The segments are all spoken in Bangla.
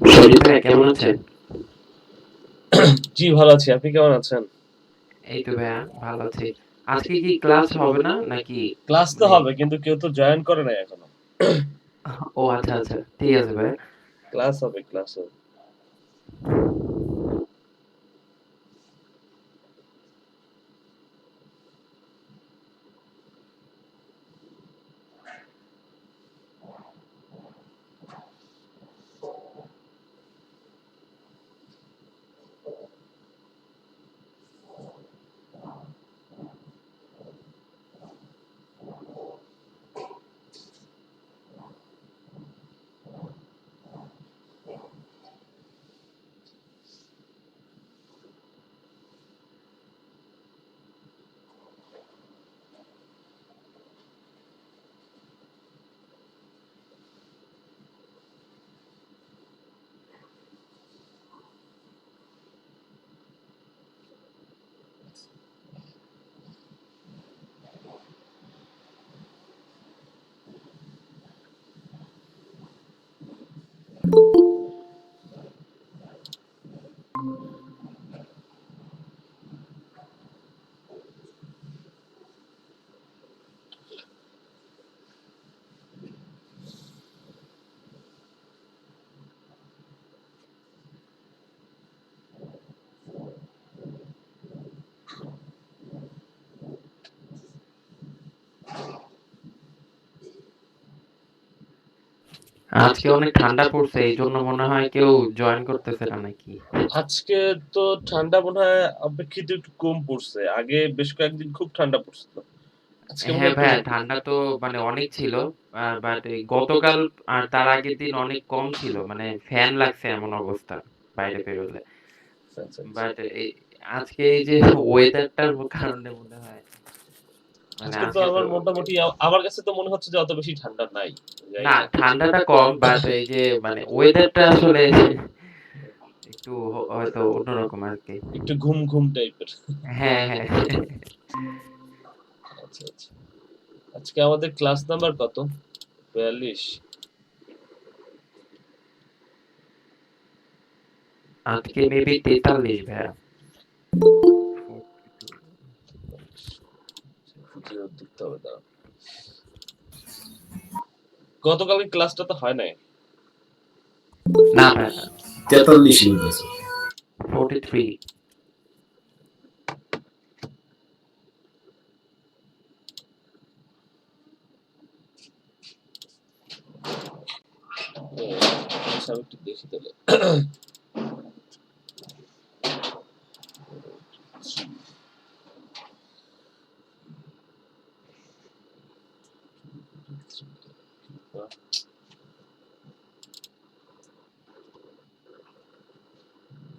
শরীফ ভাই কেমন আছেন? জি ভালো আছি। আপনি কেমন আছেন? এই তো ভাইয়া ভালো আছি। আজকে কি ক্লাস হবে না নাকি? ক্লাস তো মানে হবে কিন্তু কেউ তো জয়েন করে নাই এখনো। ও আচ্ছা আচ্ছা ঠিক আছে ভাই। ক্লাস হবে, ক্লাস হবে। আজকে অনেক ঠান্ডা পড়ছে এই জন্য মনে হয় কেউ জয়েন করতেছে না নাকি? আজকে তো ঠান্ডা মনে হয় অপেক্ষিত একটু কম পড়ছে। আগে বেশ কয়েকদিন খুব ঠান্ডা পড়ছিল। আজকে মনে হ্যাঁ হয় একটু ভাইয়া ঠান্ডা তো মানে অনেক ছিল। বাট এই গতকাল আর তার আগের দিন অনেক কম ছিল। মানে ফ্যান লাগছে এমন অবস্থা বাইরে বেরোলে। আচ্ছা, আচ্ছা, আচ্ছা। বাট এই আজকে এই যে ওয়েদারটার কারণে মনে হয় মানে আজকে তো আজকে তো আমার মোটামুটি আমার কাছে তো মনে হচ্ছে যে অত বেশি ঠান্ডা নাই। জানি না না। ঠান্ডাটা কম বাট এই যে মানে ওয়েদারটা আসলে একটু হয়তো অন্যরকম আরকি। একটু ঘুম, ঘুম টাইপের। হ্যাঁ, হ্যাঁ। আচ্ছা, আচ্ছা। আজকে আমাদের ক্লাস নাম্বার কত? ৪২। আজকে মেবি ৪৩ ভাইয়া। খুঁজে দেখতে হবে দাঁড়াও। গতকালকে ক্লাসটা তো হয় নাই। না ভাইয়া 43 বলতেছে। 43 আচ্ছা আমি একটু দেখি তাহলে।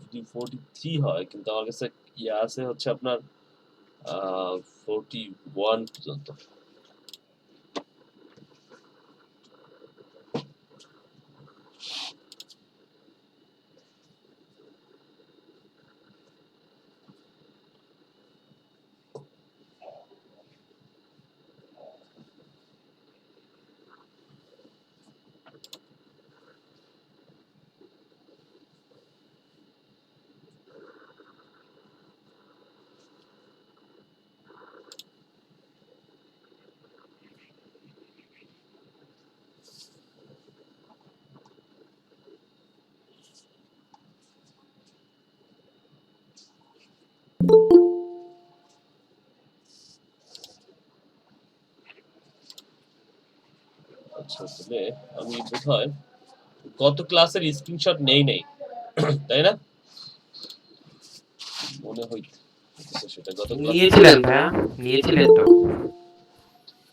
যদি 43 হয় কিন্তু আমার কাছে ইয়ে আছে হচ্ছে আপনার 41 পর্যন্ত। আচ্ছা, তাহলে আমি বোধহয় গত ক্লাসের স্ক্রিনশট নেই নাই, তাই না? মনে হইতেছে সেটা গত ক্লাস নিয়েছিলেন ভাইয়া, নিয়েছিলেন তো।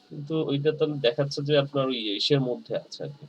কিন্তু ওইটা তো দেখাচ্ছে যে আপনার ওই ইসের মধ্যে আছে আর কি।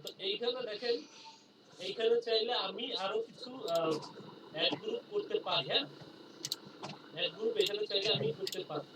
তো এইখানে দেখেন, এইখানে চাইলে আমি আরো কিছু অ্যাড গ্রুপ করতে পারি। হ্যাঁ, অ্যাড গ্রুপ এখানে চাইলে আমি করতে পারি।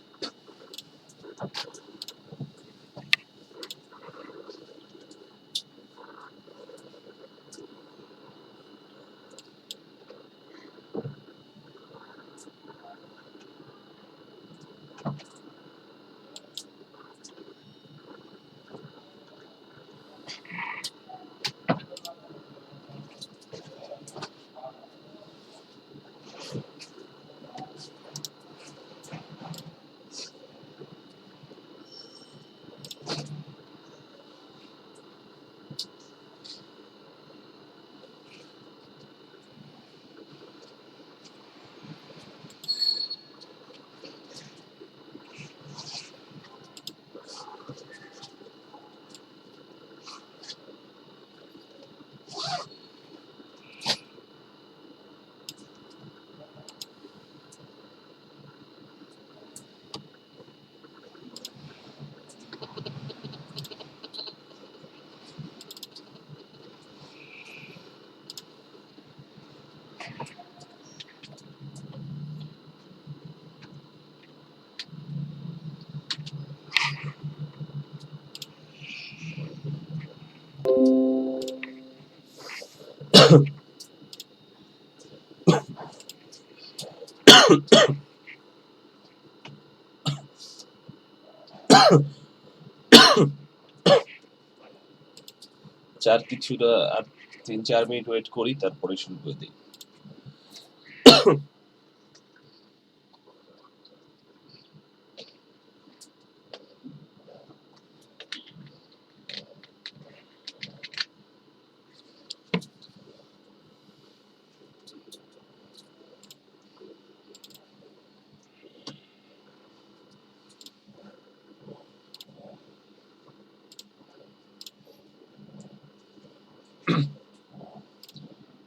চার কিছুটা আর 3-4 মিনিট ওয়েট করি, তারপরে শুরু করে দিই।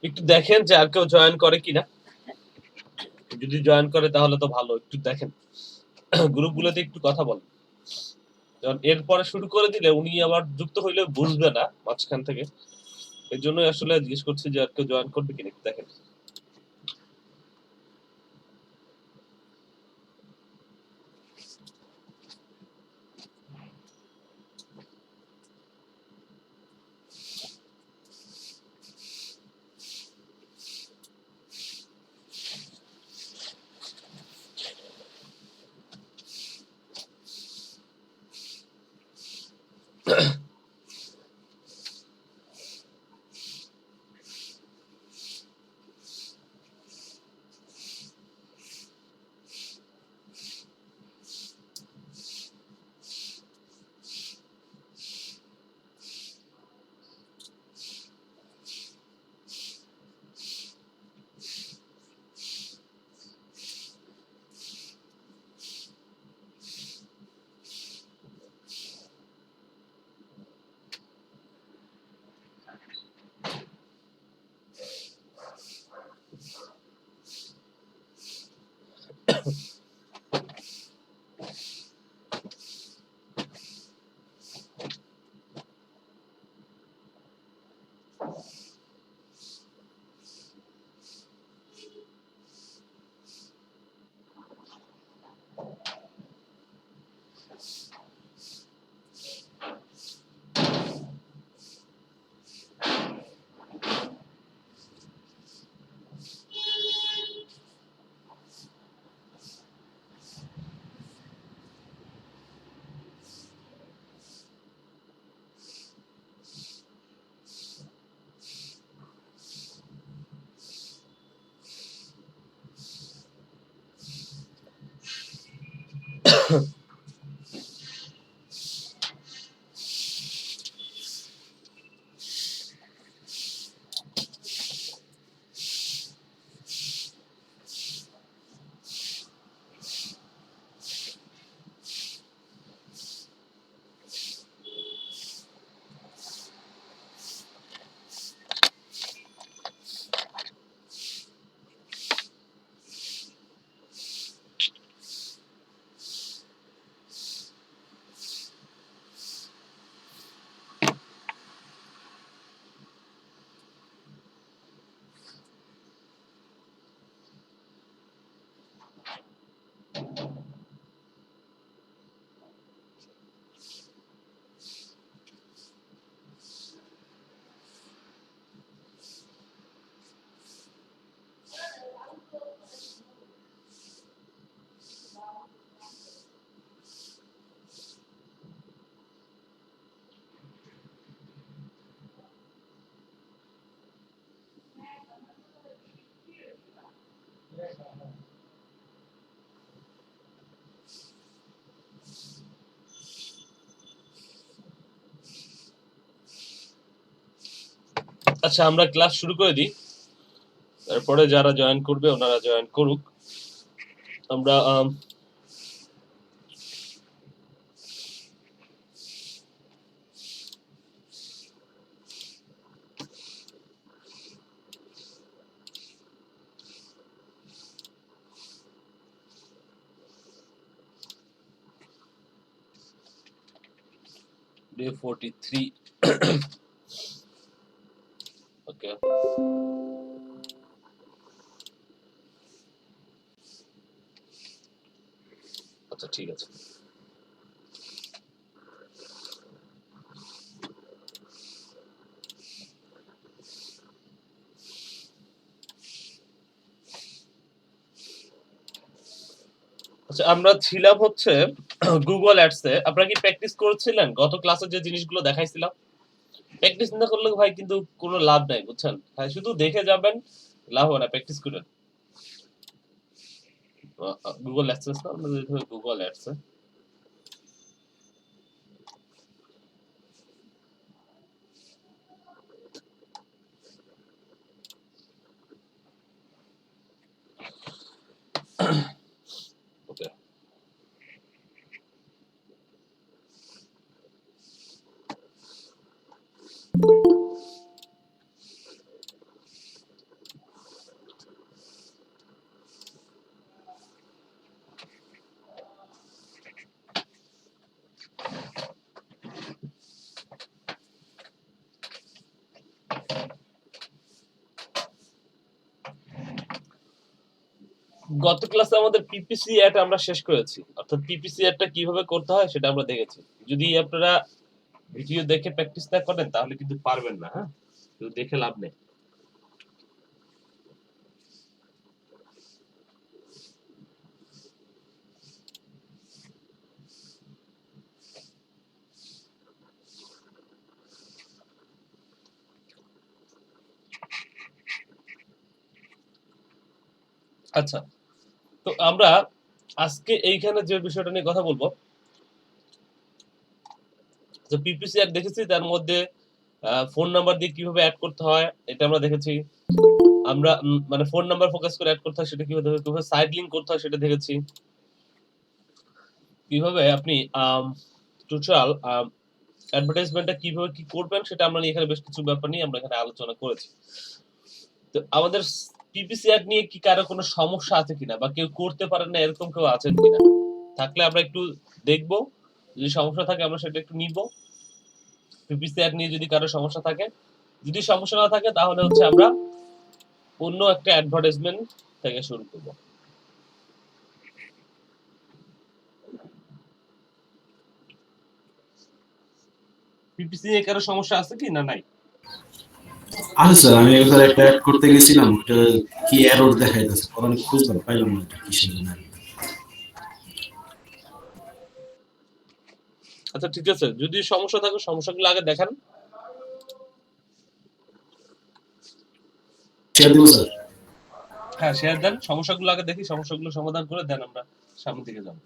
একটু দেখেন যে আর কেউ জয়েন করে কিনা। যদি জয়েন করে তাহলে তো ভালো, একটু দেখেন গ্রুপগুলোতে একটু কথা বলেন। যখন এরপরে শুরু করে দিলে উনি আবার যুক্ত হইলে বুঝবে না মাঝখান থেকে। এর জন্যই আসলে জিজ্ঞেস করছি যে আর কেউ জয়েন করবে কিনা, একটু দেখেন। আচ্ছা, আমরা ক্লাস শুরু করে দিই। তারপরে যারা জয়েন করবে ওনারা জয়েন করুক। আমরা day 43 ওকে। আচ্ছা ঠিক আছে। আচ্ছা, আমরা ছিলাম হচ্ছে গুগল অ্যাডস এ। আপনারা কি প্র্যাকটিস করেছিলেন গত ক্লাসে যে জিনিসগুলো দেখাইছিলাম? প্র্যাকটিস না করলে ভাই কিন্তু কোনো লাভ নাই, বুঝছেন? ভাই শুধু দেখে যাবেন, লাভ হবে না। প্র্যাকটিস করেন। গুগল অ্যাডসেন্স না, আমরা যেতে হবে গুগল অ্যাডস এ। ওকে। গত ক্লাসে আমাদের পিপিসি অ্যাড আমরা শেষ করেছি। অর্থাৎ পিপিসি অ্যাডটা কিভাবে করতে হয় সেটা আমরা দেখেছি। যদি আপনারা ভিডিও দেখে প্র্যাকটিস না করেন তাহলে কিন্তু পারবেন না, হ্যাঁ? শুধু দেখে লাভ নেই। আচ্ছা, তো আমরা আজকে এইখানে যে বিষয়টা নিয়ে কথা বলবো, যে পিপিসি অ্যাড দেখেছি, তার মধ্যে ফোন নাম্বার দিয়ে কিভাবে অ্যাড করতে হয় এটা আমরা দেখেছি। আমরা মানে ফোন নাম্বার ফোকাস করে অ্যাড করতে হয় সেটা কিভাবে সাইড লিংক করতে হয় সেটা দেখেছি। কিভাবে আপনি টোটাল অ্যাডভার্টাইজমেন্টটা কিভাবে কি করবেন সেটা আমরা এখানে বেশ কিছু ব্যাপার নিয়ে আমরা এখানে আলোচনা করেছি। তো আমাদের পিপিসি অ্যাড নিয়ে কি কারো কোনো সমস্যা আছে কিনা, বা কেউ করতে পারেন না এরকম কেউ আছেন কিনা? থাকলে আমরা একটু দেখব। যদি সমস্যা থাকে আমরা সেটা একটু নিব। পিপিসি অ্যাড নিয়ে যদি কারো সমস্যা থাকে, যদি সমস্যা না থাকে তাহলে হচ্ছে আমরা অন্য একটা অ্যাডভার্টাইজমেন্ট থেকে শুরু করব। পিপিসি নিয়ে কারো সমস্যা আছে কি না নাই? আচ্ছা স্যার, আমি একবার একটা অ্যাড করতে গেছিলাম, ওটা কি এরর দেখাইতেছে, পরে আমি খুঁজলাম পাইলাম না এটা কিসের জন্য। আচ্ছা ঠিক আছে, যদি সমস্যা থাকে সমস্যাগুলো আগে দেখান। শেয়ার দিব স্যার। হ্যাঁ শেয়ার দেন, সমস্যাগুলো আগে দেখি, সমস্যাগুলো সমাধান করে দেন আমরা সামনের দিকে যাব।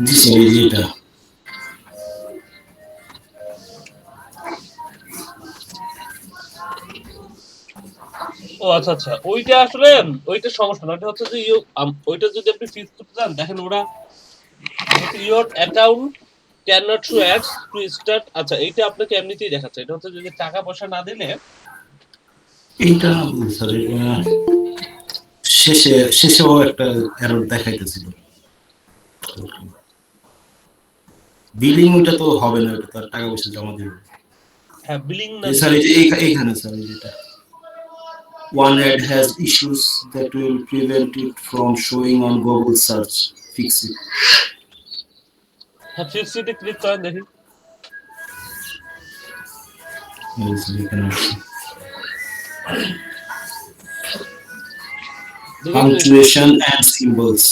জি স্যার, এই যে এটা। ও আচ্ছা আচ্ছা, ওইটা আসলে ওইটা সমস্যা না, ওইটা হচ্ছে যে ওইটা যদি আপনি ফিক্স করতে চান, দেখেন ওরা your account can not show ads to start. আচ্ছা, এইটা আপনাকে এমনিতেই দেখাচ্ছে, এটা হচ্ছে যদি টাকা পয়সা না দিলে। এইটা স্যার, এটা শেষেও একটা এরর দেখাইতেছিল। বিলিং ওটা তো হবে না, ওটা তার টাকা পয়সা জমা দিবে। হ্যাঁ, বিলিং না স্যার দিলে এই যে এইখানে স্যার, এই যেটা one ad has issues that will prevent it from showing on Google search. Fix it. হ্যাঁ, ফিক্স ইটে ক্লিক করেন দেখি। Yes, we can see. Punctuation and symbols.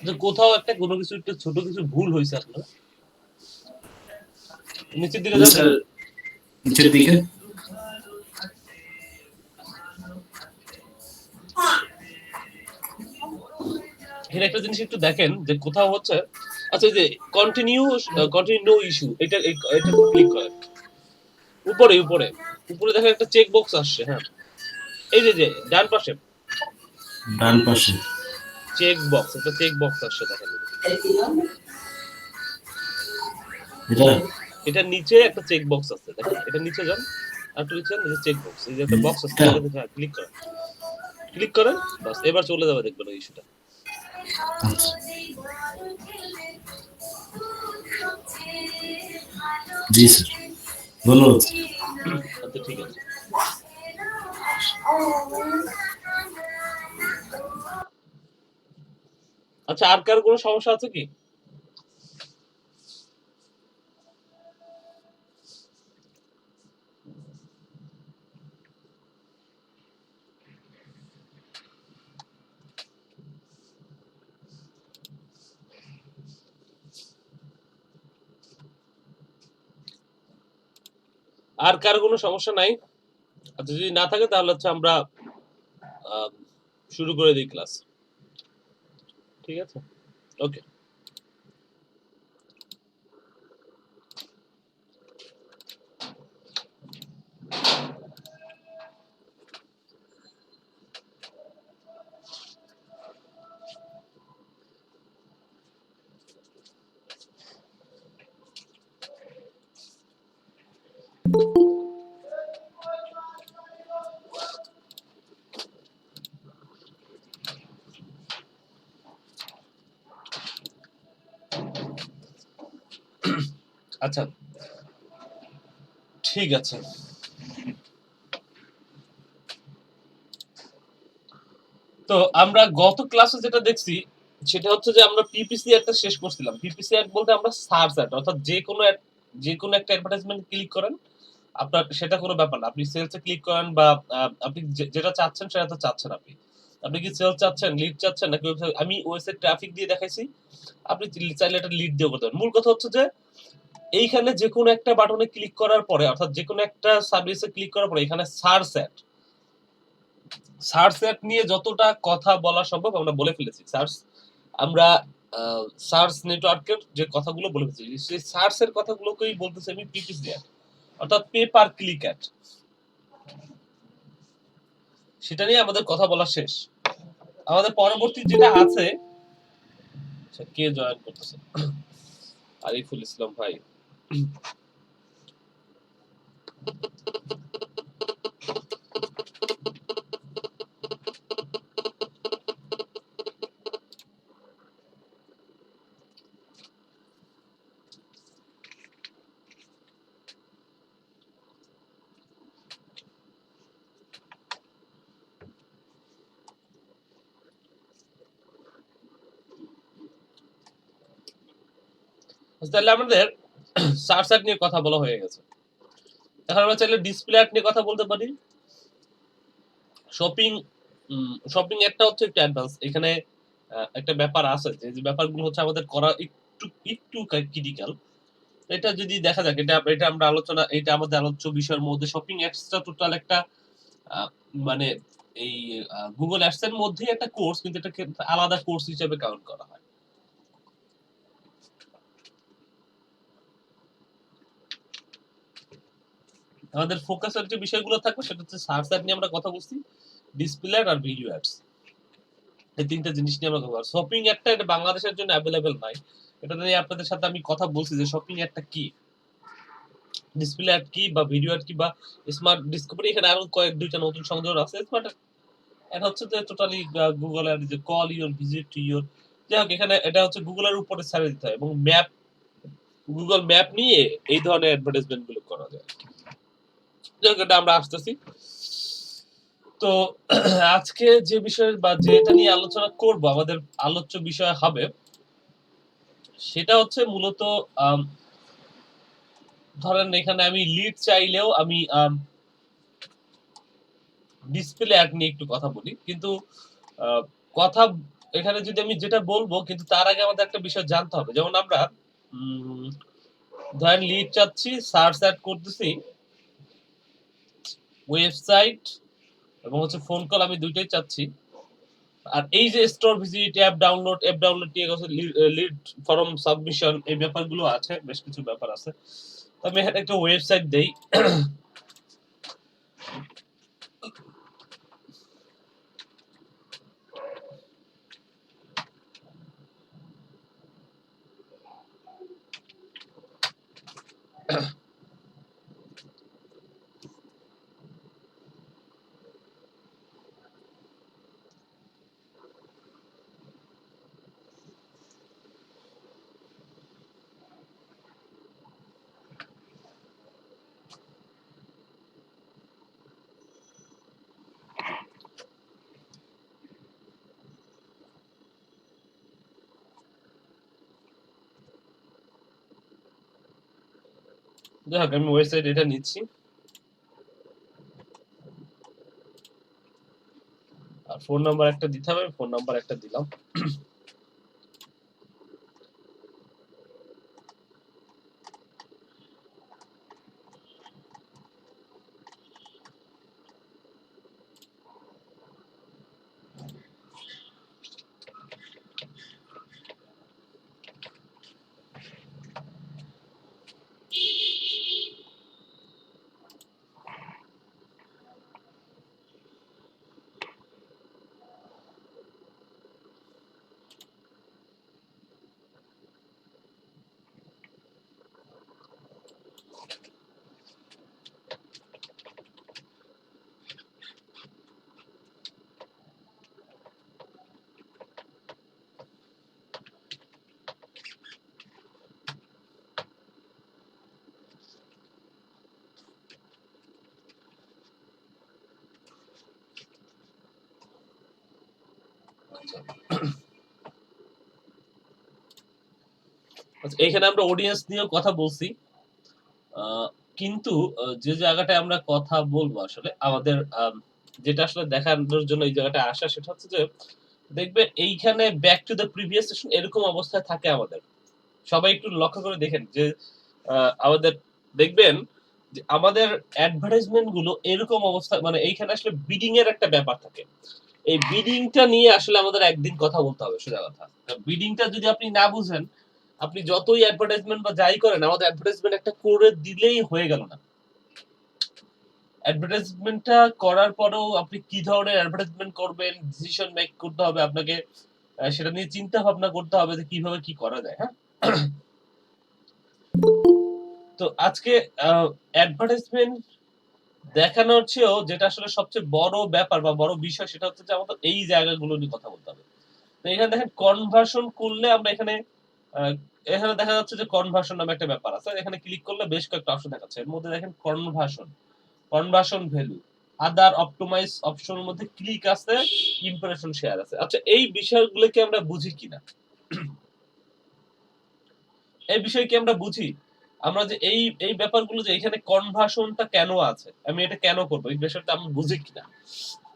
যে কোথাও একটা কোনো কিছু একটা ছোট কিছু ভুল হয়েছে আপনার, নিচের দিকে যান। স্যার নিচের দিকে এখানে একটা জিনিস একটু দেখেন যে কোথাও হচ্ছে। আচ্ছা, এই যে কন্টিনিউ নো ইস্যু, এটা এটা ক্লিক করেন। উপরে উপরে উপরে দেখেন একটা চেক বক্স আসছে। হ্যাঁ, এই যে ডান পাশে চেক বক্স, একটা চেক বক্স আসছে দেখেন। এটা নিচে একটা চেক বক্স আছে দেখেন, এটা নিচে যান, আর একটু নিচে যান, এই যে চেক বক্স, এই যে একটা বক্স আছে, এটা ক্লিক করেন, বাস এবার চলে যাবে, দেখবেন এই ইস্যুটা। জি স্যার, ধন্যবাদ। আচ্ছা, ঠিক আছে। আচ্ছা, আর কার কোনো সমস্যা আছে কি? আর কার কোনো সমস্যা নাই? আচ্ছা, যদি না থাকে তাহলে হচ্ছে আমরা শুরু করে দিই ক্লাস। ঠিক আছে, ওকে। আচ্ছা, ঠিক আছে। তো আমরা গত ক্লাসে যেটা দেখছি সেটা হচ্ছে যে আমরা পিপিসি একটা শেষ করছিলাম। পিপিসি অ্যাড বলতে আমরা সার্চ অ্যাড, অর্থাৎ যে কোনো একটা অ্যাডভার্টাইজমেন্ট ক্লিক করেন, আপনার সেটা কোনো ব্যাপার না, আপনি সেলসে ক্লিক করেন বা আপনি যেটা চাচ্ছেন সেটা তো চাচ্ছেন। আপনি কি সেলস চাচ্ছেন, লিড চাচ্ছেন, নাকি আমি ওয়েবসাইট ট্রাফিক দিয়ে দেখাইছি, আপনি চাইলে এটা লিড দিয়ে করতে পারেন। মূল কথা হচ্ছে যে এইখানে যে কোনো একটা বাটনে ক্লিক করার পরে, অর্থাৎ যে কোনো একটা সার্ভিসে ক্লিক করার পরে এখানে সার্চ অ্যাড নিয়ে যতটা কথা বলা সম্ভব আমরা বলে ফেলেছি। আমরা সার্চ নেটওয়ার্কের যে কথাগুলো বলে ফেলছি, সেই সার্চের কথাগুলোকেই বলতেছি আমি পিপিসি অ্যাড, অর্থাৎ পে পার ক্লিক অ্যাড। সেটা নিয়ে আমাদের কথা বলা শেষ। আমাদের পরবর্তী যেটা আছে, কে জয়েন করতেছে? আরিফুল ইসলাম ভাই। তাহলে আমাদের সার্চ অ্যাড নিয়ে কথা বলা হয়ে গেছে। এখন আমরা চাইলে ডিসপ্লে অ্যাড নিয়ে কথা বলতে পারি। শপিং শপিং অ্যাডটা হচ্ছে একটু অ্যাডভান্স। এখানে একটা ব্যাপার আছে যে ব্যাপারগুলো হচ্ছে আমাদের করা একটু ক্রিটিক্যাল। এটা যদি দেখা যাক, এটা আমরা এটা আমাদের আলোচ্য বিষয়ের মধ্যে। শপিং অ্যাডসটা টোটাল একটা মানে এই গুগল অ্যাডস এর মধ্যেই একটা কোর্স, কিন্তু এটাকে আলাদা কোর্স হিসেবে কাউন্ট করা হয়। আমাদের ফোকাসের যে বিষয়গুলো থাকবে সেটা হচ্ছে সার্চ অ্যাড নিয়ে আমরা কথা বলছি, ডিসপ্লে অ্যাড আর ভিডিও অ্যাডস। এই তিনটা জিনিস নিয়ে আমরা কথা বলছি। শপিং অ্যাডটা এটা বাংলাদেশের জন্য অ্যাভেলেবেল নাই। এটা নিয়ে আপনাদের সাথে আমি কথা বলছি যে শপিং অ্যাডটা কি, ডিসপ্লে অ্যাড কি, বা ভিডিও অ্যাড কি, বা স্মার্ট ডিসকভারি। এখানে আরো দুইটা নতুন সংযোজন আছে। স্মার্ট এটা হচ্ছে যে টোটালি গুগল অ্যাড, যে call your visit to your, যাই হোক এখানে এটা হচ্ছে গুগলের উপরে ছেড়ে দিতে হয়, এবং গুগল ম্যাপ নিয়ে এই ধরনের অ্যাডভার্টাইজমেন্ট গুলো করা যায়। যাই হোক, এটা আমরা আসতেছি। তো আজকে যে বিষয় বা যেটা নিয়ে আলোচনা করব, আমাদের আলোচ্য বিষয় হবে, সেটা হচ্ছে মূলত ধরেন এখানে আমি লিড চাইলেও আমি ডিসপ্লে অ্যাড নিয়ে একটু কথা বলি, কিন্তু কথা এখানে যদি আমি যেটা বলবো, কিন্তু তার আগে আমাদের একটা বিষয় জানতে হবে। যেমন আমরা ধরেন লিড চাচ্ছি, সার্চ অ্যাড করতেছি, ওয়েবসাইট এবং হচ্ছে ফোন কল, আমি দুইটাই চাচ্ছি। আর এই যে স্টোর ভিজিট, অ্যাপ ডাউনলোড ঠিক আছে, লিড ফর্ম সাবমিশন, এই ব্যাপারগুলো আছে, বেশ কিছু ব্যাপার আছে। আমি এখানে একটা ওয়েবসাইট দেই। যাই হোক, আমি ওয়েবসাইট এটা নিচ্ছি, আর ফোন নাম্বার একটা দিতে হবে, ফোন নাম্বার একটা দিলাম। এখানে আমরা অডিয়েন্স নিয়েও কথা বলছি, কিন্তু যে জায়গাটায় আমরা কথা বলবো আসলে আমাদের যেটা আসলে দেখানোর জন্য এই জায়গাটা আসা, সেটা হচ্ছে যে দেখবে এইখানে back to the previous session এরকম অবস্থায় থাকে আমাদের। সবাই একটু লক্ষ্য করে দেখেন যে আমাদের দেখবেন যে আমাদের অ্যাডভার্টাইজমেন্ট গুলো এরকম অবস্থা, মানে এইখানে আসলে বিডিং এর একটা ব্যাপার থাকে। এই বিডিংটা নিয়ে আসলে আমাদের একদিন কথা বলতে হবে, সোজা কথা। বিডিংটা যদি আপনি না বুঝেন, আপনি যতই অ্যাডভার্টাইজমেন্ট বা যাই করেন, আমাদের অ্যাডভার্টাইজমেন্ট একটা করে দিলেই হয়ে গেল না। অ্যাডভার্টাইজমেন্টটা করার পরেও আপনি কি ধরনের অ্যাডভার্টাইজমেন্ট করবেন, ডিসিশন মেক করতে হবে আপনাকে, সেটা নিয়ে চিন্তা ভাবনা করতে হবে যে কিভাবে কি করা যায়, হ্যাঁ? তো আজকে অ্যাডভার্টাইজমেন্ট দেখানোর চেয়েও যেটা আসলে সবচেয়ে বড় ব্যাপার বা বড় বিষয়, সেটা হচ্ছে যে আমাদের এই জায়গাগুলো নিয়ে কথা বলতে হবে। তো এখানে দেখেন কনভার্সন করলে আমরা এখানে এখানে দেখা যাচ্ছে যে কনভার্সন নামে একটা ব্যাপার আছে। এখানে ক্লিক করলে বেশ কয়েকটা অপশন দেখাচ্ছে। এর মধ্যে দেখেন কনভার্সন ভ্যালু, আদার অপটিমাইজ অপশনের মধ্যে ক্লিক আছে, ইমপ্রেশন শেয়ার আছে। আচ্ছা, এই বিষয়গুলো কি আমরা বুঝি কিনা? এই বিষয় কি আমরা বুঝি? আমরা যে এই ব্যাপারগুলো, যে এখানে কনভার্সনটা কেন আছে, আমি এটা কেন করব, এই বিষয়টা আমরা বুঝি কিনা?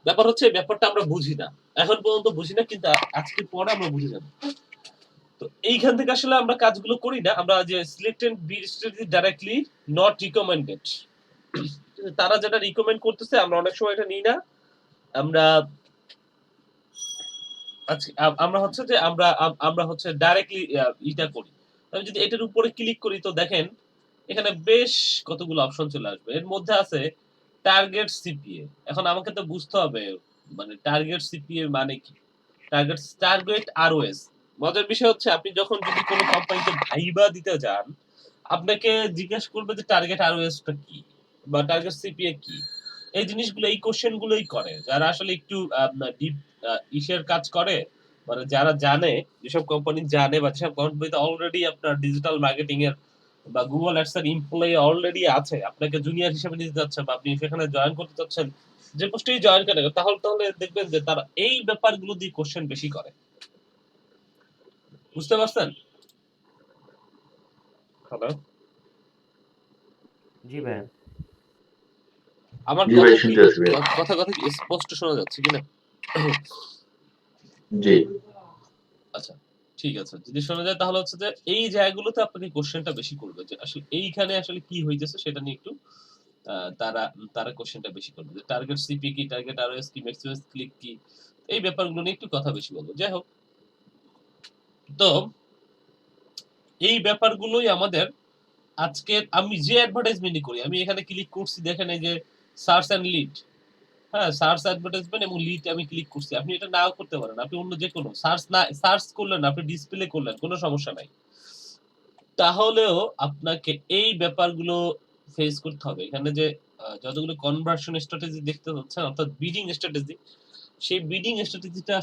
ব্যাপার হচ্ছে এই ব্যাপারটা আমরা বুঝি না। এখন পর্যন্ত বুঝি না, কিন্তু আজকে পরে আমরা বুঝে যাব। তো এইখান থেকে আসলে আমরা কাজগুলো করি না। আমরা যে select and bid strategy directly not recommended, তারা যেটা রিকমেন্ড করতেছে আমরা অনেক সময় এটা নিই না। আমরা আচ্ছা, আমরা হচ্ছে যে আমরা হচ্ছে ডাইরেক্টলি এটা করি। আমি যদি এটার উপরে ক্লিক করি, তো দেখেন এখানে বেশ কতগুলো অপশন চলে আসবে। এর মধ্যে আছে টার্গেট সিপিএ। এখন আমাকে তো বুঝতে হবে মানে টার্গেট সিপিএ মানে কি? Target ROS. মজার বিষয় হচ্ছে, আপনি যখন যদি কোনো কোম্পানিতে ভাইবা দিতে যান, আপনাকে জিজ্ঞেস করবে যে টার্গেট আরওএস টা কি বা টার্গেট সিপিএ কি। এই জিনিসগুলো, এই কোশ্চেন গুলোই করে যারা আসলে একটু ডিপ ইসের কাজ করে, মানে যারা জানে, যেসব কোম্পানি জানে বা যেসব কোম্পানিতে অলরেডি আপনার ডিজিটাল মার্কেটিং এর বা গুগল অ্যাডস এর এমপ্লয়ি অলরেডি আছে, আপনাকে জুনিয়র হিসেবে নিতে যাচ্ছে বা আপনি সেখানে জয়েন করতে চাচ্ছেন, যে পোস্টেই জয়েন করেন, তাহলে দেখবেন যে তারা এই ব্যাপারগুলো দিয়ে কোশ্চেন বেশি করে। বুঝতে পারছেন? হ্যালো, জি ভাইয়া। আমার জি ভাই, কথা কি শুনতে পাচ্ছি ভাই। কথা কি স্পষ্ট শোনা যাচ্ছে কিনা? জি। আচ্ছা, ঠিক আছে। যদি শোনা যায় তাহলে হচ্ছে যে এই জায়গাগুলোতে আপনাকে কোশ্চেনটা বেশি করবে, যে আসলে এইখানে আসলে কি হইতেছে সেটা নিয়ে একটু তারা তারা কোশ্চেনটা বেশি করবে। যে টার্গেট সিপি কি, টার্গেট আরওএস কি, ম্যাক্সিমাম ক্লিক কি, এই ব্যাপারগুলো নিয়ে একটু কথা বেশি বলবো। যাই হোক, তো এই ব্যাপারগুলোই আমাদের আজকে, আমি যে অ্যাডভার্টাইজমেন্টই করি, আমি এখানে ক্লিক করছি, দেখেন এই যে সার্চ অ্যান্ড লিড, হ্যাঁ, সার্চ অ্যাডভার্টাইজমেন্ট এবং লিড আমি ক্লিক করছি। আপনি এটা নাও করতে পারেন, আপনি অন্য যে কোনো সার্চ করলেন, আপনি ডিসপ্লে করলেন, কোনো সমস্যা নাই। তাহলেও আপনাকে এই ব্যাপারগুলো ফেস করতে হবে। এখানে যে যতগুলো কনভার্সন স্ট্র্যাটেজি দেখতে পাচ্ছেন, অর্থাৎ বিডিং স্ট্র্যাটেজি, সেই বিডিং স্ট্র্যাটেজিটা